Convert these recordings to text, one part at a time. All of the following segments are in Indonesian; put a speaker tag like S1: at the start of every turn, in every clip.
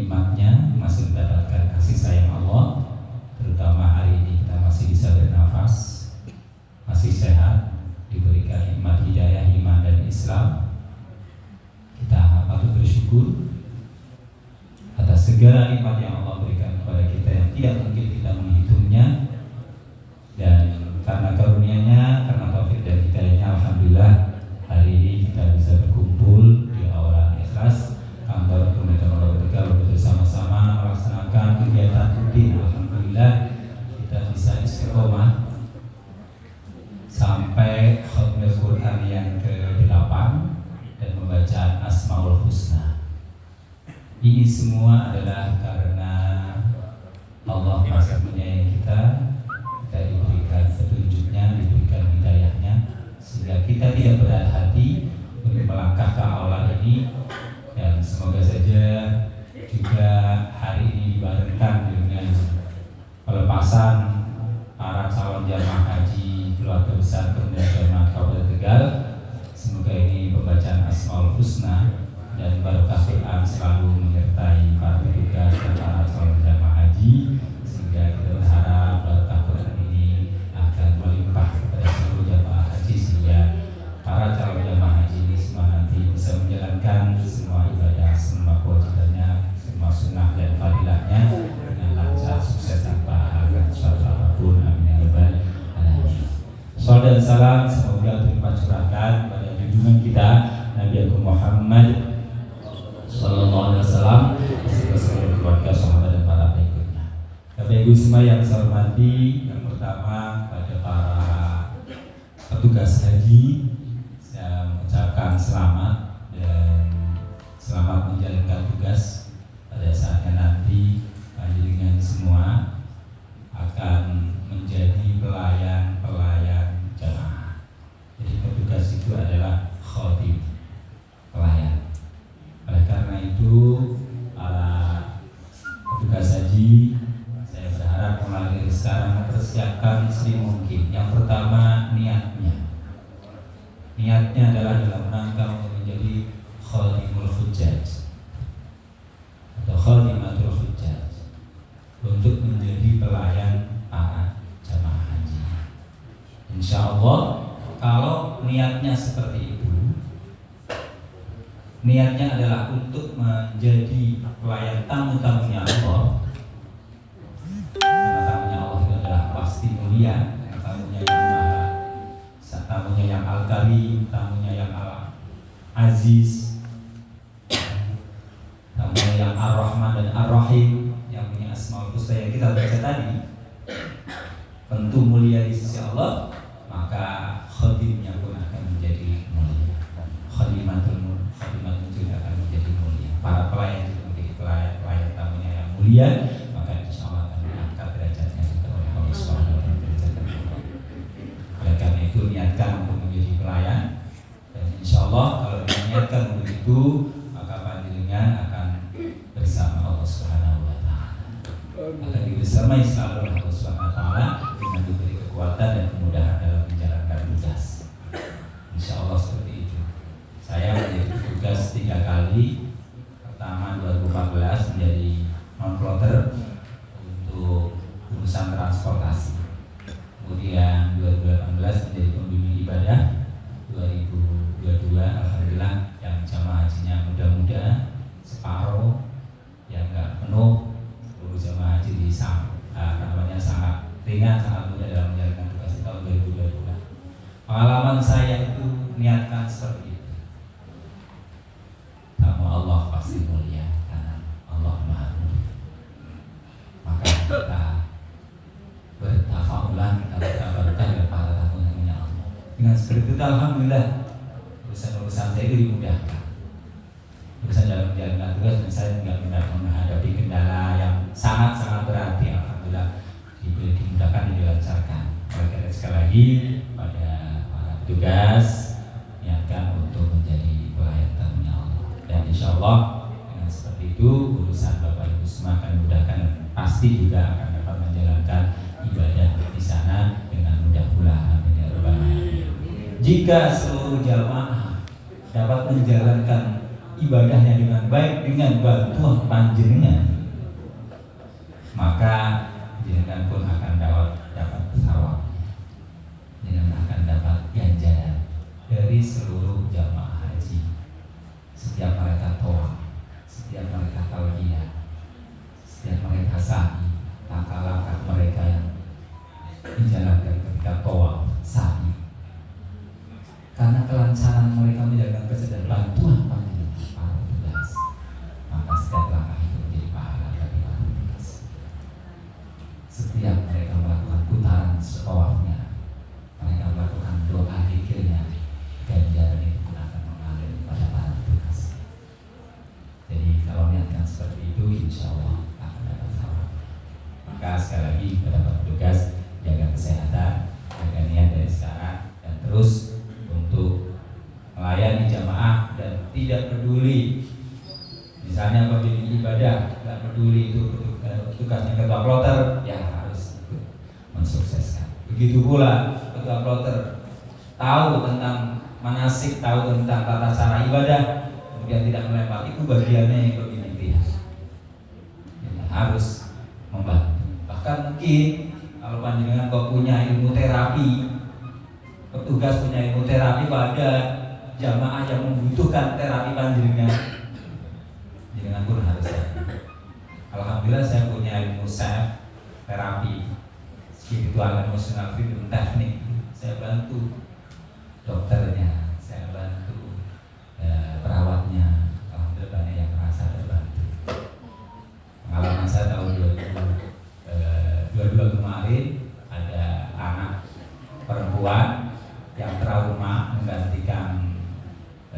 S1: nikmatnya, masih mendapatkan kasih sayang Allah. Terutama hari ini kita masih bisa bernafas, masih sehat, diberikan nikmat hidayah, iman dan Islam. Kita patut bersyukur atas segala nikmat yang Allah berikan kepada kita yang tidak mungkin kita menghitungnya. Dan karena karunia-Nya, karena taufik dan hidayah-Nya, alhamdulillah hari ini kita bisa berkumpul di Aula Ikhlas kantor Kementerian Allah Tegal bersama-sama melaksanakan kegiatan rutin. Alhamdulillah kita bisa istiqomah sampai khatmul Quran yang ke-8 dan membaca Asmaul Husna. Ini semua adalah karena Allah masih menyayangi kita diberikan petunjuknya, diberikan hidayahnya, sehingga kita tidak berat hati untuk melangkah ke aula ini. Dan semoga saja juga hari ini dibarengkan dengan pelepasan para calon jamaah haji keluarga besar Kementerian Jamaah Kabupaten Tegal. Semoga ini pembacaan Asmaul Husna dan barokah Quran selalu menyertai para petugas dan para calon jamaah haji, sehingga kita berharap barokah Quran ini akan melimpah kepada seluruh jamaah haji, sehingga para calon jamaah haji ini semua nanti bisa menjalankan semua ibadah, semua kewajibannya, semua sunnah dan fadilahnya dengan lancar, sukses tanpa halangan suatu apapun. Amin ya rabbal alamin. Salawat dan salam semoga terlimpah curahkan pada junjungan kita Nabi Agung Muhammad Sallallahu Alaihi Wasallam, beserta seluruh keluarga, sahabat dan para pengikutnya. Bapak Ibu semua yang saya hormati, yang pertama pada para petugas haji, saya mengucapkan selamat dan selamat menjalankan tugas. Pada saatnya nanti panjenengan semua akan menjadi pelayan jamaah. Jadi petugas itu adalah khatib, pelayan. Oleh karena itu para petugas haji, saya berharap mulai dari sekarang mempersiapkan semungkin. Yang pertama, niatnya adalah dalam rangka untuk menjadi khadimul hujjaj atau khadimatul hujjaj, untuk menjadi pelayan para jamaah haji. Insya Allah kalau niatnya seperti itu, niatnya adalah untuk menjadi pelayan tamu-tamunya Allah. Karena tamunya Allah itu adalah pasti mulia, tamunya yang maha, tamunya yang al-karim, tamunya yang al-aziz, tamunya yang ar-rahman dan ar-rahim, yang punya asmaul husna yang kita baca tadi, tentu mulia di sisi Allah. Maka khadimnya pun akan menjadi mulia, khadimatul juga akan menjadi mulia. Para pelayan juga menjadi pelayan tamunya yang mulia, maka insya Allah akan diangkat derajatnya juga oleh Allah Subhanahu wa Ta'ala. Oleh karena itu niatkan untuk menjadi pelayan, dan insya Allah kalau diniatkan untuk itu, maka panjenengan akan bersama Allah Subhanahu wa Ta'ala, akan dibersamai selalu oleh Allah Subhanahu wa Ta'ala dengan diberi kekuatan dan kemudahan dalam menjalankan tugas. Insya Allah seperti itu. Saya menjadi petugas 3 kali. Pertama 2014 menjadi non-plotter untuk urusan transportasi. Kemudian 2018 menjadi pembimbing ibadah. 2022 alhamdulillah yang jamaah hajinya muda-muda separuh, yang enggak penuh, seluruh jamaah haji di sangat ringan, sangat mudah dalam menjalankan tugas di tahun 2022. Pengalaman saya itu niatkan seperti itu. Tamu Allah pasti mulia karena Allah Maha Mulia. Maka kita bertafaulan, kita bertabarukah dengan para tamu-tamunya Allah. Dengan seperti itu alhamdulillah urusan-urusan saya itu dimudahkan. Urusan dalam menjalankan tugas, saya tidak menghadapi kendala yang sangat-sangat berarti. Alhamdulillah dimudahkan dan dilancarkan. Oleh karena sekali lagi pada para petugas, niatkan untuk menjadi pelayan tamunya Allah. Dan insya Allah dengan seperti itu urusan Bapak Ibu semua akan dimudahkan, dan pasti juga akan dapat menjalankan ibadah di sana dengan mudah pula. Amin ya rabbal alamin. Jika seluruh jamaah dapat menjalankan ibadahnya dengan baik dengan bantuan panjenengan, maka jenengan pun akan dapat thawab, jenengan akan dapat ganjaran dari seluruh jamaah haji. Setiap mereka tawaf, setiap mereka talbiyah, setiap mereka sa'i, langkah-langkah mereka yang dijalankan ketika tawaf, sa'i, karena kelancaran mereka menjalankan kesadaran bantuan panjenengan para petugas, maka setiap langkah itu menjadi pahala bagi para petugas. Setiap mereka melakukan putaran tawafnya, mereka melakukan doa zikirnya, ganjaran itu pun akan mengalir kepada para petugas. Jadi kalau niatkan seperti itu, insya Allah akan dapat thawab. Maka sekali lagi kepada para petugas, jaga kesehatan, jaga niat dari sekarang, dan terus untuk melayani jamaah dan tidak peduli. Misalnya bagi ibadah, tidak peduli itu tugasnya ketua kloter, ya harus mensukseskan. Begitu pula ketua kloter tahu tentang manasik, tahu tentang tata cara ibadah, kemudian tidak melempar, itu bagiannya yang lebih dilihat. Harus membantu. Bahkan mungkin kalau panjenengan kok punya ilmu terapi, petugas punya ilmu terapi pada jamaah yang membutuhkan terapi panjenengan, jenengan pun harus bantu. Alhamdulillah saya punya ilmu self terapi, spiritual, emosional, freedom, teknik. Saya bantu dokternya, saya bantu perawatnya. Alhamdulillah banyak yang merasa terbantu. Pengalaman saya tahun 2022 kemarin, ada anak perempuan yang trauma menggantikan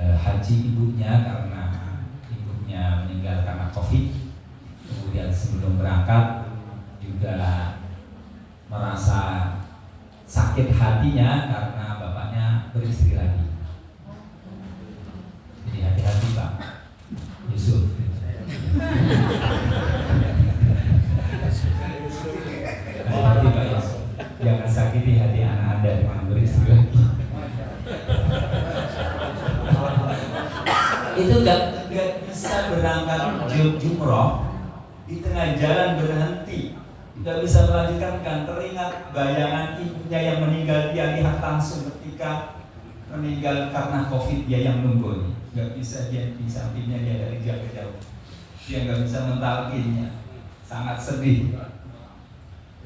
S1: haji ibunya karena ibunya meninggal karena COVID. Kemudian sebelum berangkat juga merasa sakit hatinya karena bapaknya beristri lagi. Jadi hati-hati Pak Yusuf. Hati-hati Pak Yusuf, jangan sakiti hati anak Anda dengan beristri lagi. Itu gak bisa berangkat jumroh, di tengah jalan berhenti, tidak bisa melanjutkan, kan teringat bayangan ibunya yang meninggal, dia lihat langsung ketika meninggal karena COVID, dia yang nunggu, nggak bisa dia di sampingnya, dia dari jauh, dia nggak bisa mentalkinnya, sangat sedih.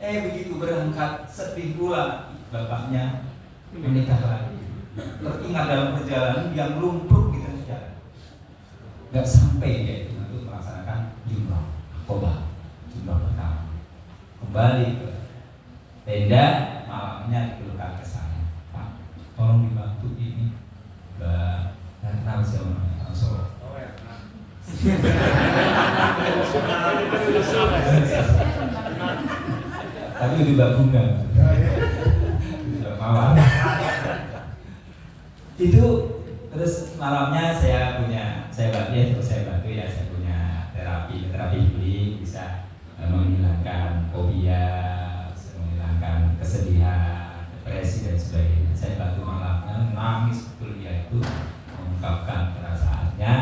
S1: Begitu berangkat sedih pula, bapaknya menikah lagi, teringat dalam perjalanan yang lumpuh di tengah jalan, nggak sampai dia itu untuk melaksanakan jumroh. Koba, jumlah pertama, kembali ke tenda, malamnya dikeluhkan ke saya, Pak, tolong dibantu ini, Mbak, kenal siapa namanya, Solo. Tapi itu Mbak Bunga, Mbak Mawar. Itu terus malamnya saya bantu ya, saya punya terapi healing, bisa menghilangkan fobia, bisa menghilangkan kesedihan, depresi dan sebagainya. Saya bantu malamnya, nangis betul dia itu mengungkapkan perasaannya,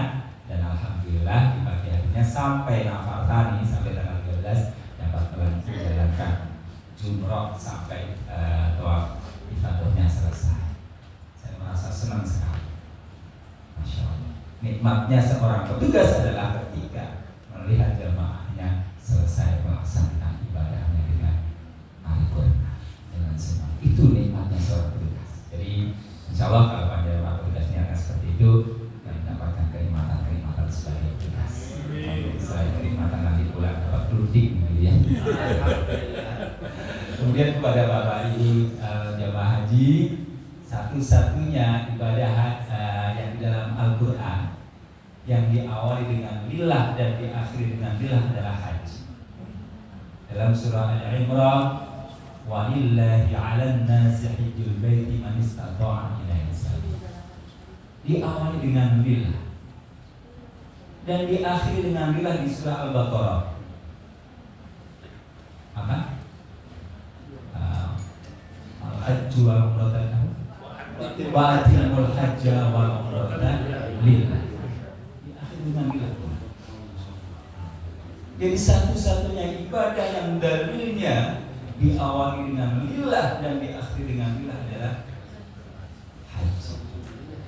S1: dan alhamdulillah di pagi harinya sampai Nafartani, sampai tanggal 13 dapat menjalankan jumroh sampai tawaf ifadahnya selesai. Saya merasa senang sekali. Masya Allah. Nikmatnya seorang petugas adalah ketika melihat jamaahnya selesai melaksanakan ibadahnya dengan paripurna, dengan semua. Itu nikmatnya seorang petugas. Jadi insya Allah kalau panjenengan petugasnya akan seperti itu, dan mendapatkan kenikmatan sebagai petugas. Selain kenikmatan nanti pulang dapat berunding, gitu ya. Kemudian kepada Bapak Ibu jamaah haji, satu-satunya ibadah yang di dalam Al-Quran yang diawali dengan lillah dan diakhiri dengan lillah adalah haji. Dalam surah Al-Imran, wa lillahi 'alan nasi hajjul baiti man istata'a ilaihi sabila. Diawali dengan lillah dan diakhiri dengan lillah di surah Al-Baqarah. Apa? Al-hajju wal umratan wa atimul hajja wal umratan lillah. dengan lillah. Jadi satu-satunya ibadah yang dalilnya diawali dengan lillah dan diakhiri dengan lillah adalah haji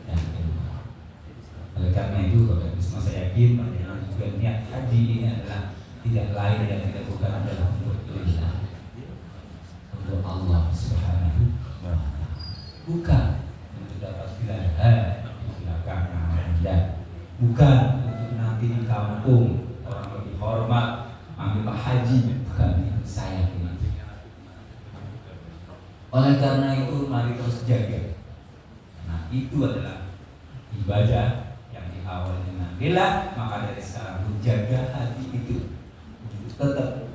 S1: dan umrah. Oleh karena itu, Bapak Ibu semua, saya yakin panjenengan juga niat haji ini adalah tidak lain dan tidak bukan adalah untuk lillah, untuk Allah Subhanahu wa Ta'ala, bukan untuk dapat wilayah di belakang Anda, bukan untuk nanti di kampung orang lebih hormat ambil haji, bukan itu saya ini. Oleh karena itu mari terus jaga. Nah, itu adalah ibadah yang diawali dengan lillah. Maka dari sekarang menjaga hati itu untuk tetap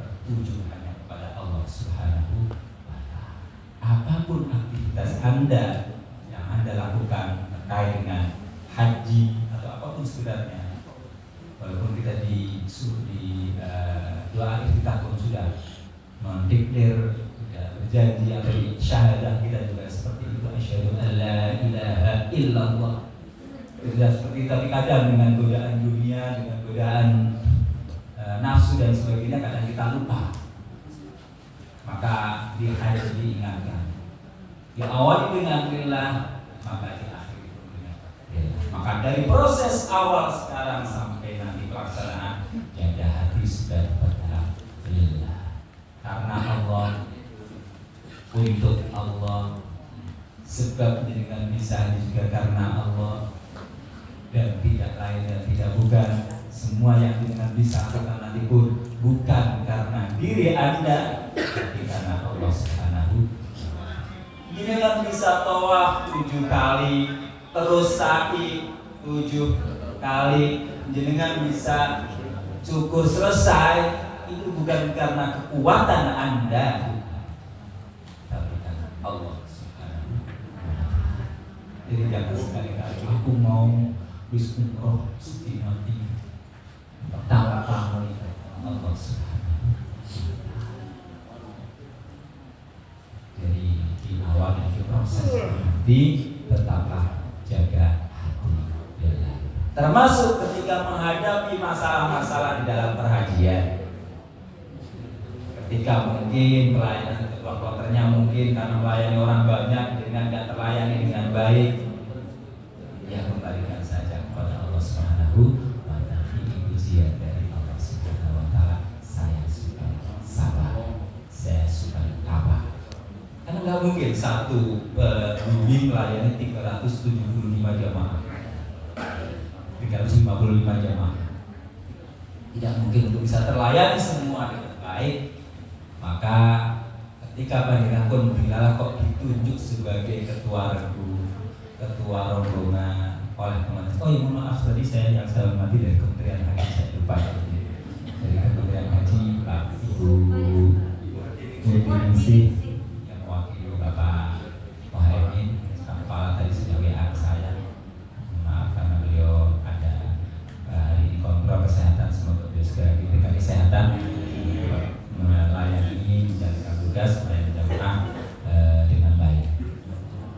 S1: tertuju hanya kepada Allah Subhanahu wa Ta'ala. Apapun aktivitas Anda yang Anda lakukan terkait dengan haji atau apapun sebenarnya, walaupun kita disuruh di doa iftitah pun sudah mendeklar, berjanji atau di syahadah kita juga seperti itu, asyhadu an la ilaha illallah. Sudah seperti itu, tapi kadang dengan godaan dunia, dengan godaan nafsu dan sebagainya, kadang kita lupa. Maka di haji diingatkan, diawali dengan lillah, maka diakhiri dengan lillah. Maka dari proses awal sekarang sampai nanti pelaksanaan, jaga hati sudah pada lillah, karena Allah, untuk Allah, sebab dengan bisa juga karena Allah, dan tidak lain dan tidak bukan. Semua yang dengan bisa lakukan nanti pun bukan karena diri Anda, tapi karena Allah Subhanahu. Dengan bisa tawaf 7 kali, terus sa'i 7 kali, dengan bisa cukur selesai, itu bukan karena kekuatan Anda, Allah Subhanahu. Jadi jangan sekali-kali aku mau bis umroh mati pertama kali Allah Subhanahu. Jadi di awal dari proses nanti tetaplah jaga hati ya. Termasuk ketika menghadapi masalah-masalah di dalam perhajian. Ketika mungkin pelayanan kloternya mungkin karena melayani orang banyak dengan tidak terlayani dengan baik, ya kembalikan saja kepada Allah Subhanahu wa Ta'ala. Ini ujian dari Allah Subhanahu wa Ta'ala. Saya suka sabar, saya suka tabah. Karena nggak mungkin satu bimbing melayani 375 jamaah, 355 jamaah. Tidak mungkin untuk bisa terlayani semua dengan baik. Maka ketika panjenengan pun bilalah kok ditunjuk sebagai ketua regu, ketua rombongan oleh teman-teman. Oh ya, mohon maaf tadi saya yang saya hormati dari Kementerian Haji, saya lupa dari Kementerian Haji, Pak Ibu Murti yang mewakili Bapak Mohaimin, kepala tadi sudah WA saya. Maaf karena beliau ada hari ini kontrol kesehatan, semoga beliau segera diberikan kesehatan melayani menjalankan tugas melayani jamaah dengan baik.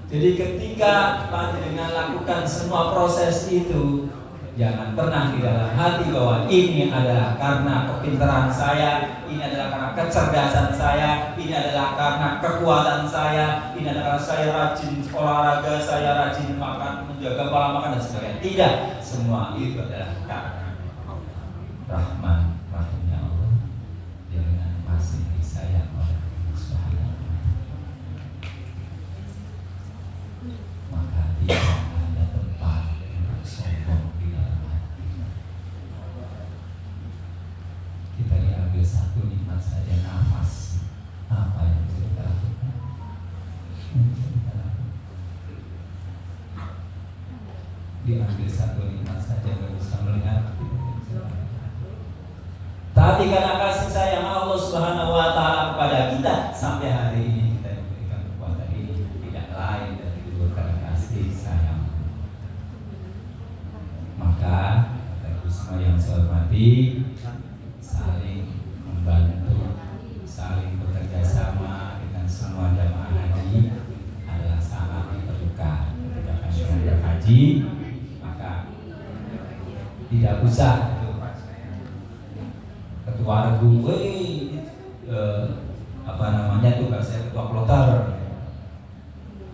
S1: Jadi ketika panjenengan lakukan semua proses itu, jangan pernah di dalam hati bahwa ini adalah karena kepintaran saya, ini adalah karena kecerdasan saya, ini adalah karena kekuatan saya, ini adalah karena saya rajin olahraga, saya rajin makan, menjaga pola makan dan sebagainya. Tidak, semua itu adalah karena Rahman Rahimnya Allah dengan masih disayang oleh Allah Subhanahu. Maka tidak ada tempat untuk sombong di dalam hati. Kita diambil satu nikmat saja, nafas. Apa yang bisa kita lakukan? Diambil satu nikmat saja, nggak bisa melihat. Tapi karena kasih sayang Allah Subhanahu wa Ta'ala kepada kita, sampai hari ini kita diberikan kekuatan ini, tidak lain dari karena kasih sayang. Maka Bapak semua yang saya hormati, saling membantu, saling bekerja sama dengan semua jamaah haji adalah sangat diperlukan. Ketika panjenengan berhaji, maka tidak usah itu ketua regu, apa namanya tugas saya ketua kloter,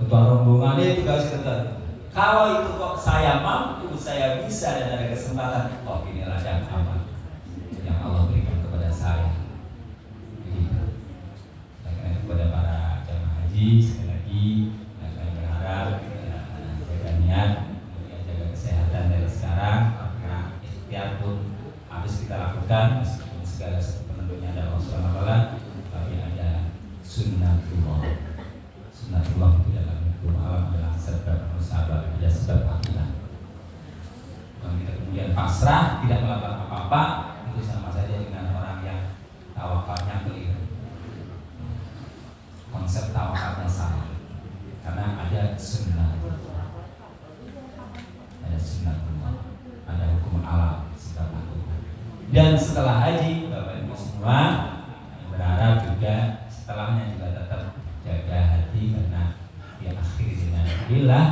S1: ketua rombongan itu tugas kita. Kalau itu kok saya mampu, saya bisa dan ada kesempatan, oh inilah yang aman yang Allah berikan kepada saya. Begitu. Karena kepada para jamaah haji sekali lagi, kami berharap jaga niat, jaga kesehatan dari sekarang, karena ikhtiar pun harus kita lakukan meskipun segala sesuatu penentunya ada Allah Subhanahu wa taala, tapi ada sunnatullah. Sunnatullah itu dalam hukum alam adalah sebab musabab, ada sebab akibat. Kalau kita kemudian pasrah, tidak melakukan apa-apa, itu sama saja dengan orang yang tawakalnya keliru. Konsep tawakalnya salah, karena ada sunnah, ada hukum alam sebab akibat. Dan setelah haji, Bapak Ibu semua, berharap juga setelahnya juga tetap jaga hati, karena diakhiri dengan alhamdulillah,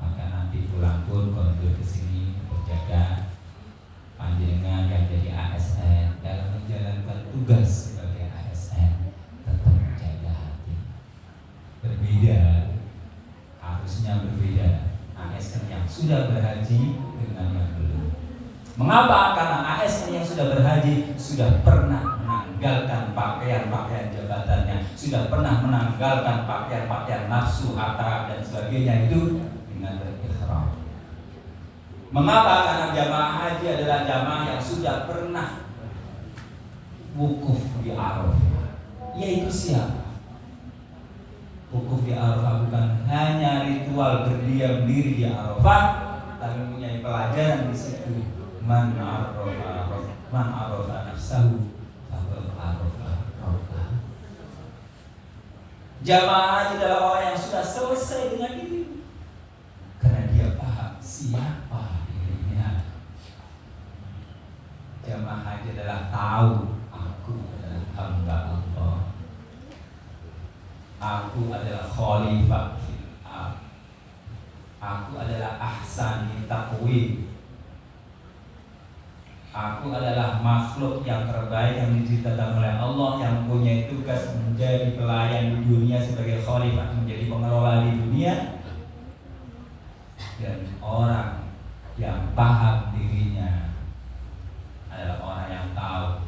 S1: maka nanti pulang pun kondur ke sini berjaga panjenengan yang jadi ASN dalam menjalankan tugas sebagai ASN, tetap jaga hati. Berbeda, harusnya berbeda ASN yang sudah berhaji dengan yang belum. Mengapa? Karena ASN yang sudah berhaji sudah pernah menanggalkan pakaian-pakaian jabatannya, sudah pernah menanggalkan pakaian-pakaian nafsu, harta dan sebagainya itu dengan berikhram. Mengapa? Karena jamaah haji adalah jamaah yang sudah pernah wukuf di Arafah. Yaitu siapa? Wukuf di Arafah bukan hanya ritual berdiam diri di Arafah, tapi mempunyai pelajaran di situ. Man arafa nafsahu faqad arafa rabbah. Jamaah haji adalah orang yang sudah selesai dengan diri, karena dia paham siapa dirinya. Jamaah haji adalah tahu, aku adalah hamba Allah, aku adalah khalifah fil ardh, aku adalah ahsani taqwim, aku adalah makhluk yang terbaik yang diciptakan oleh Allah, yang punya tugas menjadi pelayan di dunia sebagai khalifah, menjadi pengelola di dunia. Dan orang yang paham dirinya adalah orang yang tahu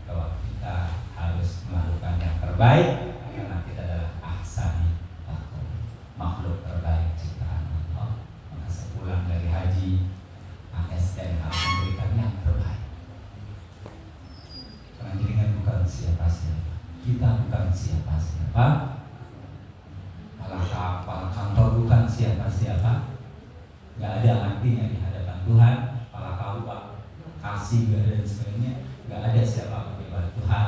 S1: bahwa kita harus melakukan yang terbaik, karena kita adalah ahsani taqwim, makhluk terbaik ciptaan Allah. Maka sepulang dari haji, ASN harus memberikan yang terbaik. Karena bukan siapa-siapa, kita bukan siapa-siapa, malah kapal kantor bukan siapa-siapa, nggak ada artinya di hadapan Tuhan. Malah kau Pak kasih dan sebagainya, nggak ada siapa di bawah Tuhan.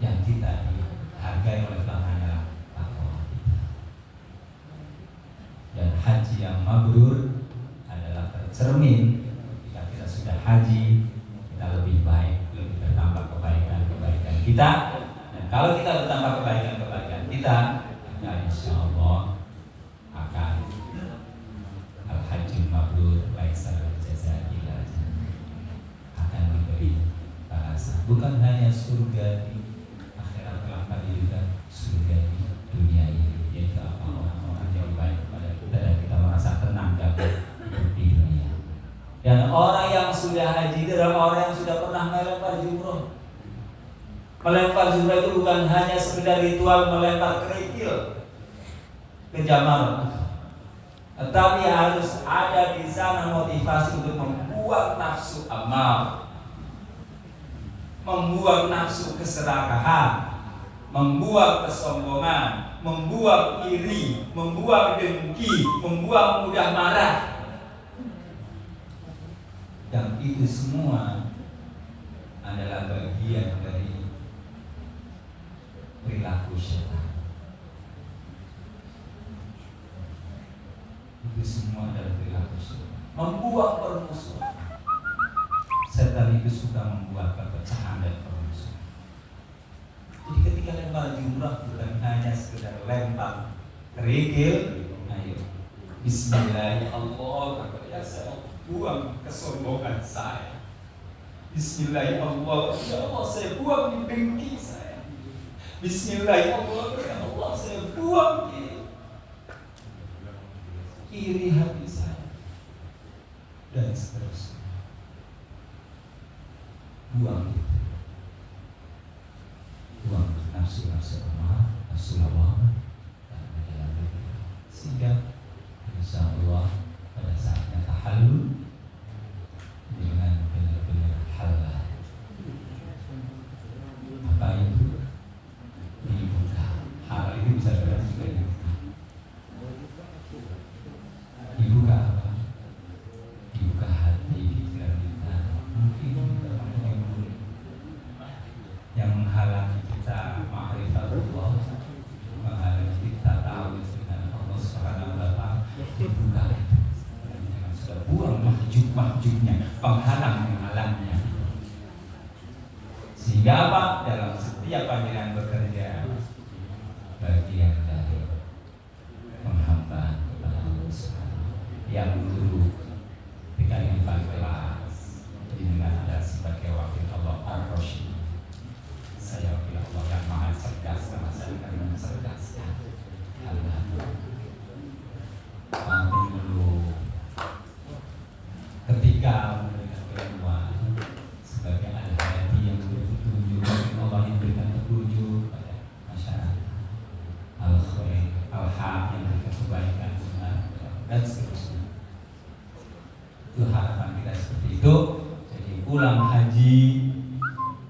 S1: Yang kita dihargai oleh Tuhan hanyalah takwa kita. Dan haji yang mabrur adalah tercermin ketika kita sudah haji, kita lebih baik, lebih bertambah kebaikan-kebaikan kita. Dan kalau kita bertambah kebaikan-kebaikan kita, maka insya Allah akan al-hajjul mabrur laisa al-jazaa illa akan diberi balasan. Bukan hanya surga di akhirat kelak, tapi juga surga di dunia ini. Yaitu apa? Orang-orang yang baik kepada kita dan kita merasa tenang dapat di dunia. Dan orang yang sudah haji itu adalah orang yang sudah pernah melempar jumroh. Melempar jumroh itu bukan hanya sekedar ritual melempar kerikil ke Jamal, tetapi harus ada di sana motivasi untuk membuang nafsu amal, membuang nafsu keserakahan, membuang kesombongan, membuang iri, membuang dengki, membuang mudah marah. Dan itu semua adalah bagian dari perilaku syaitan. Itu semua adalah perilaku syaitan. Membuat permusuhan. Setan itu suka membuat perpecahan dan permusuhan. Jadi ketika lempar jumrah bukan hanya sekedar lempar kerikil, ayo Bismillahirrahmanirrahim, buang kesombongan saya. Bismillahirrahmanirrahim, ya Allah saya buang dengki saya. Bismillahirrahmanirrahim, ya Allah saya buang iri hati saya, dan seterusnya. Buang nafsu-nafsu amarah, nafsu hawa, dan menjalan diri. Sehingga insya Allah pada saatnya tahallul dengan benar-benar halal. Apa itu? Dibuka. Halal itu bisa berarti juga dibuka. Dibuka apa? Dibuka hati pikiran kita. Mungkin yang menghalangi kita ma'rifatullah, menghalangi kita tahu dengan Allah Subhanahu wa Ta'ala, dibuka itu. Jangan sudah buang mahjub-mahjubnya, penghalang-penghalangnya. Sehingga apa? Dalam setiap panggilan bekerja, bagian dari penghambaan kepada Allah Subhanahu yang dulu dikalimat kelas dengan ada sebagai wakil Allah Ar-Rasyid. Saya wakil Allah yang maha cerdas, sama saya akan mencerdaskan Allah. Nanti dulu ketika memberikan keilmuan sebagai al-hadi yang memberi petunjuk, Allah yang memberikan petunjuk pada masyarakat, al-khair, al-haq yang memberikan kebaikan, dan seterusnya. Itu harapan kita seperti itu. Jadi pulang haji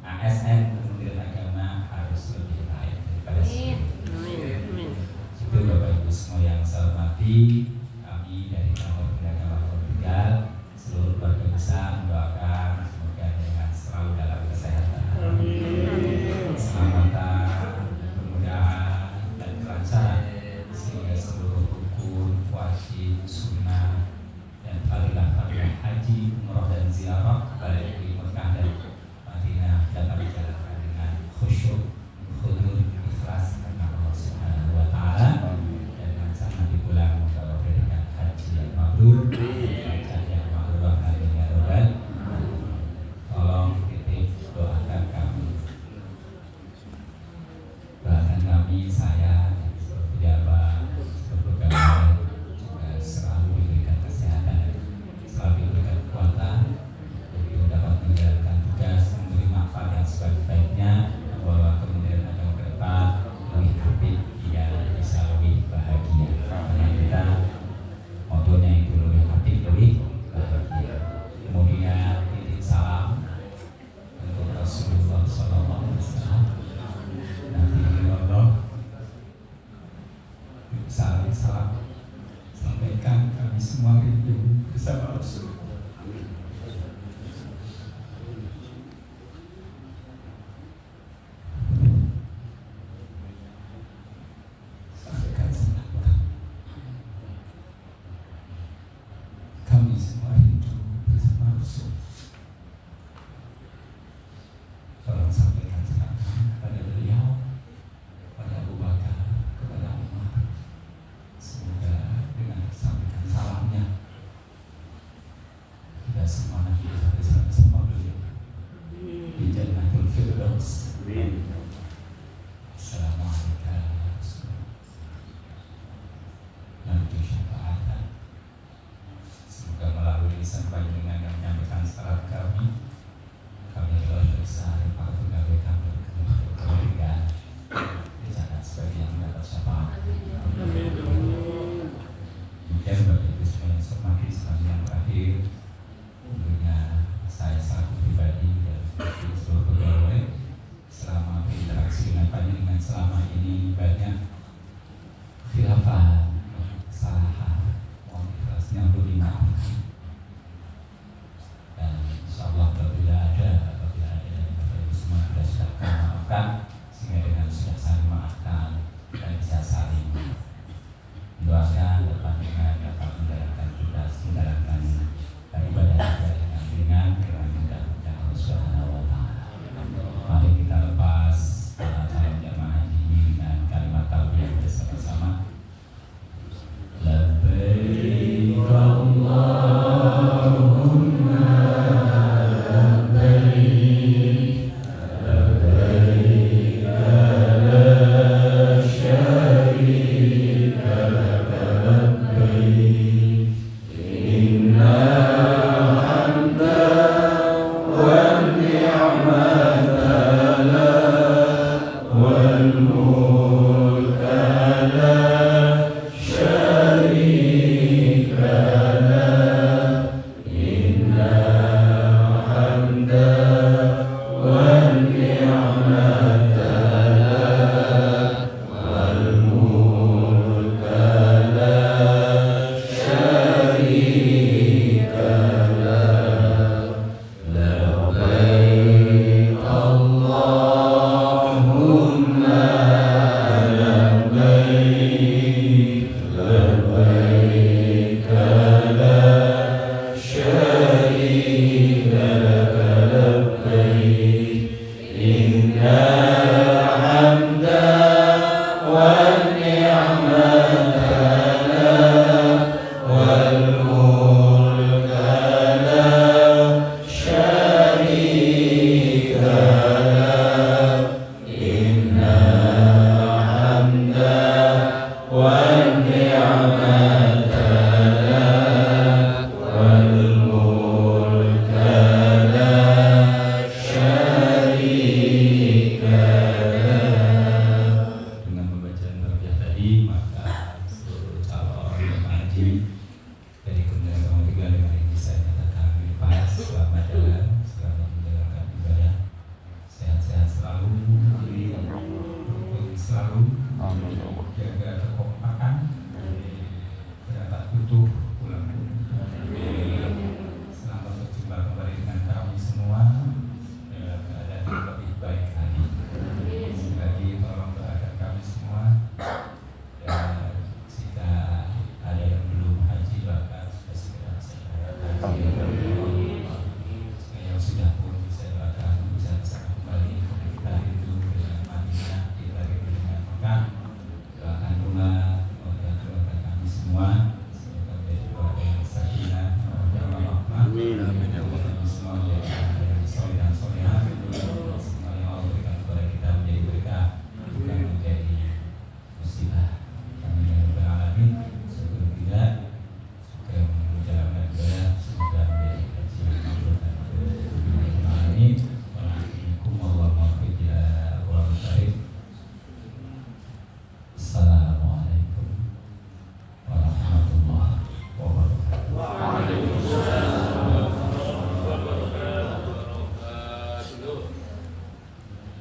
S1: ASN Kementerian Agama harus lebih baik daripada sebelumnya. Itu Bapak Ibu semua yang saya hormati, kami dari Kantor Agama Portugal, seluruh keluarga besar mendoakan semoga dengan selalu dalam kesehatan, keselamatan, kemudahan dan kelancaran, sehingga seluruh rukun, wajib, sunnah dan fadilah-fadilah haji, umrah dan ziarah baik di Mekah dan Madinah dapat dijalankan dengan khusyuk, khudur, ikhlas karena Allah Subhanahu wa Ta'ala, dan dengan sama dipulang kalau berikan haji yang mabrur, haji yang mabrur, amin ya rabbal alamin. Tolong titip doakan kami, saya seluruh pejabat, seluruh pegawai juga selalu diberikan kesehatan, selalu diberikan kekuatan untuk dapat menjalankan tugas, memberi manfaat yang sebaik-baiknya, membawa Kementerian Agama ke depan lebih apik, dia bisa lebih bahagia. Karena kita motonya itu lebih apik, lebih bahagia. Kemudian titip salam untuk Rasulullah SAW. Nanti Allah salam sampaikan, kami semua rindu bersama Rasul. Sampaikan salam, kami semua rindu bersama Rasul. Tolong sampaikan salam kepada beliau, pada Abu Bakar, kepada Umar. Semoga dengan sampaikan salamnya kita semua nanti bisa bersama beliau di Jannatul Firdaus. Assalamualaikum warahmatullahi wabarakatuh. Syafaatan. Semoga melalui lisan panjenengan yang menyampaikan salam kami telah besar para pegawai kantor keluarga dicatat sebagai yang mendapat syafaat. Kemudian Bapak Ibu semua yang saya hormati, yang terakhir tentunya saya selaku pribadi dan seluruh pegawai selama berinteraksi dengan panjenengan selama ini banyak khilafah, kesalahan
S2: والنعمة